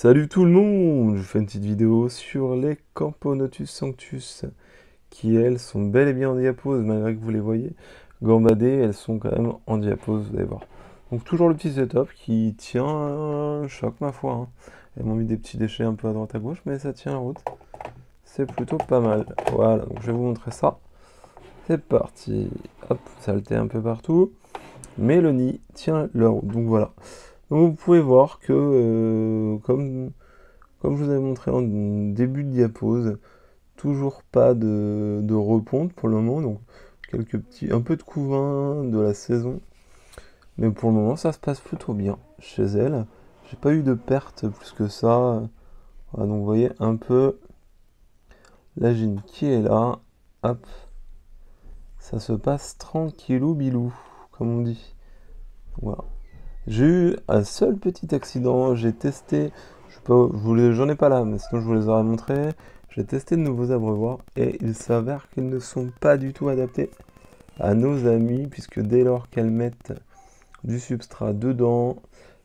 Salut tout le monde! Je fais une petite vidéo sur les Camponotus sanctus, qui elles sont bel et bien en diapose, malgré que vous les voyez gambader, elles sont quand même en diapose, vous allez voir. Donc toujours le petit setup qui tient un choc ma foi, hein. Elles m'ont mis des petits déchets un peu à droite à gauche, mais ça tient la route. C'est plutôt pas mal. Voilà, donc je vais vous montrer ça. C'est parti. Hop, saleté un peu partout. Mais le nid tient la route, donc voilà. Donc vous pouvez voir que, comme je vous avais montré en début de diapose, toujours pas de reponte pour le moment, donc un peu de couvain de la saison. Mais pour le moment, ça se passe plutôt bien chez elle. J'ai pas eu de perte plus que ça. Voilà, donc vous voyez un peu la gine qui est là. Hop, ça se passe tranquillou bilou, comme on dit. Voilà. J'ai eu un seul petit accident, j'ai testé, j'en ai pas là, mais sinon je vous les aurais montrés. J'ai testé de nouveaux abreuvoirs et il s'avère qu'ils ne sont pas du tout adaptés à nos amis, puisque dès lors qu'elles mettent du substrat dedans,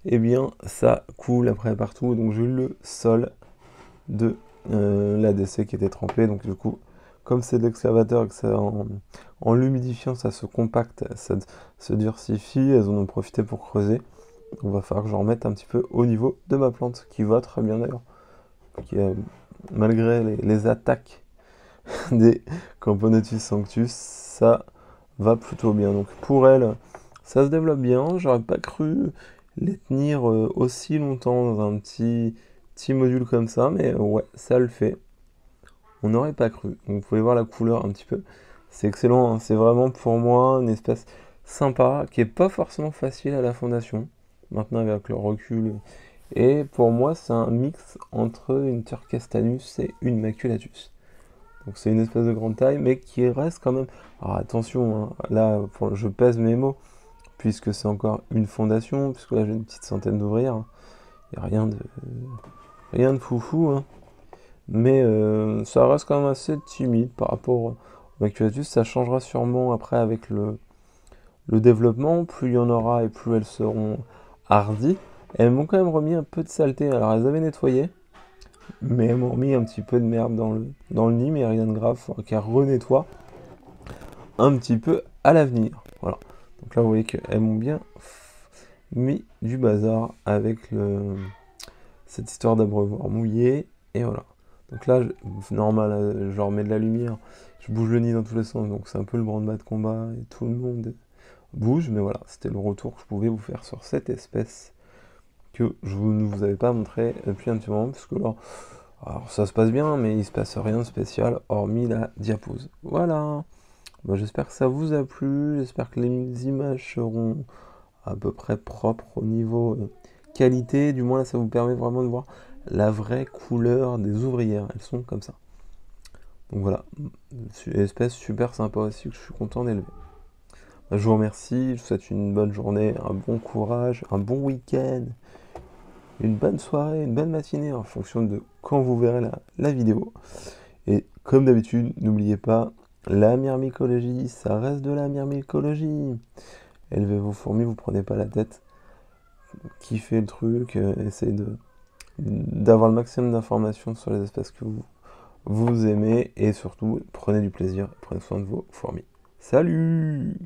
eh bien ça coule après partout. Donc j'ai eu le sol de l'ADC qui était trempé, donc du coup, comme c'est de l'excavateur et que ça, en l'humidifiant, ça se compacte, ça se durcifie, elles en ont profité pour creuser. On va falloir que j'en remette un petit peu au niveau de ma plante, qui va très bien d'ailleurs. Malgré les attaques des Camponotus sanctus, ça va plutôt bien. Donc pour elle, ça se développe bien. J'aurais pas cru les tenir aussi longtemps dans un petit module comme ça, mais ouais, ça le fait. On n'aurait pas cru. Donc vous pouvez voir la couleur un petit peu. C'est excellent, hein. C'est vraiment pour moi une espèce sympa, qui est pas forcément facile à la fondation. Maintenant avec le recul. Et pour moi, c'est un mix entre une Turkestanus et une Maculatus. Donc c'est une espèce de grande taille, mais qui reste quand même. Alors attention, hein, là, je pèse mes mots, puisque c'est encore une fondation, puisque là j'ai une petite centaine d'ouvrières. Il n'y a rien de foufou, hein. Mais ça reste quand même assez timide par rapport au Maculatus. Ça changera sûrement après avec le développement. Plus il y en aura et plus elles seront hardies. Elles m'ont quand même remis un peu de saleté. Alors elles avaient nettoyé, mais elles m'ont remis un petit peu de merde dans le nid, mais rien de grave. Il faudra qu'elles renettoient un petit peu à l'avenir. Voilà. Donc là vous voyez qu'elles m'ont bien mis du bazar avec cette histoire d'abreuvoir mouillé. Et voilà. Donc là, normal, je leur mets de la lumière, je bouge le nid dans tous les sens, donc c'est un peu le branle-bas de combat, et tout le monde bouge, mais voilà, c'était le retour que je pouvais vous faire sur cette espèce que je ne vous avais pas montré depuis un petit moment, parce que là, alors ça se passe bien, mais il se passe rien de spécial, hormis la diapose. Voilà, bah, j'espère que ça vous a plu, j'espère que les images seront à peu près propres au niveau qualité, du moins là ça vous permet vraiment de voir la vraie couleur des ouvrières, elles sont comme ça. Donc voilà, une espèce super sympa aussi que je suis content d'élever. Bah, je vous remercie, je vous souhaite une bonne journée, un bon courage, un bon week-end, une bonne soirée, une bonne matinée en fonction de quand vous verrez la vidéo. Et comme d'habitude, n'oubliez pas, la myrmécologie, ça reste de la myrmécologie. Élevez vos fourmis, vous prenez pas la tête, kiffez le truc, essayez d'avoir le maximum d'informations sur les espèces que vous aimez et surtout prenez du plaisir, prenez soin de vos fourmis. Salut!